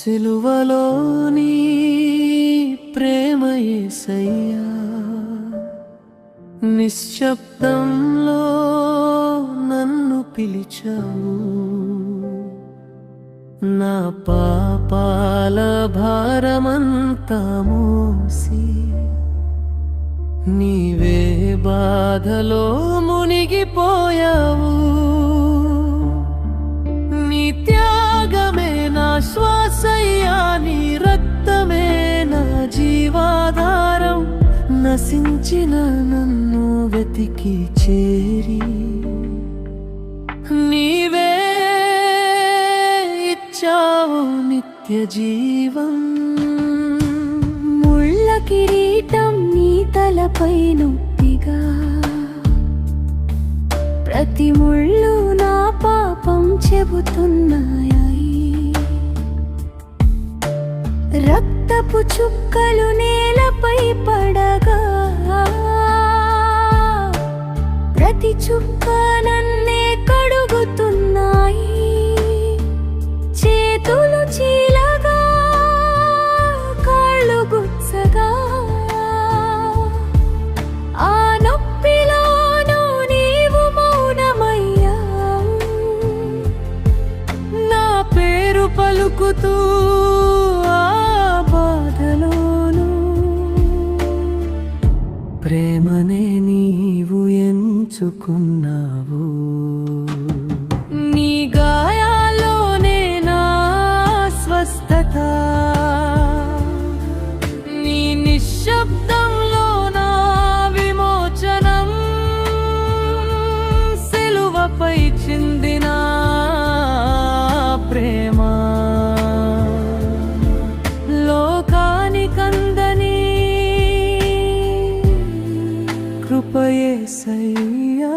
సిలువలోని ప్రేమ యేసయ్యా, నిశ్శబ్దంలో నన్ను పిలిచావు. నా పాపాల భారమంతా మోసి నీవే బాధలో మునిగిపోయావు. నీ త్యాగమే నా శ్వాసయ్యా, నీ రక్తమే నా జీవాధారం. నశించిన నన్ను వెతికి చేరి నీవే ఇచ్చావు నిత్య జీవం. ముళ్ళ కిరీటం నీ తలపై నొప్పిగా, ప్రతి ముళ్ళు నా పాపం చెబుతున్నాయి. రక్తపు చుక్కలు నేలపై పడగా, ప్రతి చుక్క నన్నే కడుగుతున్నాయి. చేతులు చీలగా, కాళ్ళు గుచ్చగా, ఆ నొప్పిలోనూ నీవు మౌనమయ్యావు. నా పేరు పలుకుతూ ఆ బాధలోను ప్రేమనే నీవు ఎంచుకున్నావు. నీ గాయాల్లోనే నా స్వస్థత, నీ నిశ్శబ్దంలో నా విమోచనం. సిలువపై చిందిన ప్రేమ లోకానికందని కృప యేసయ్యా.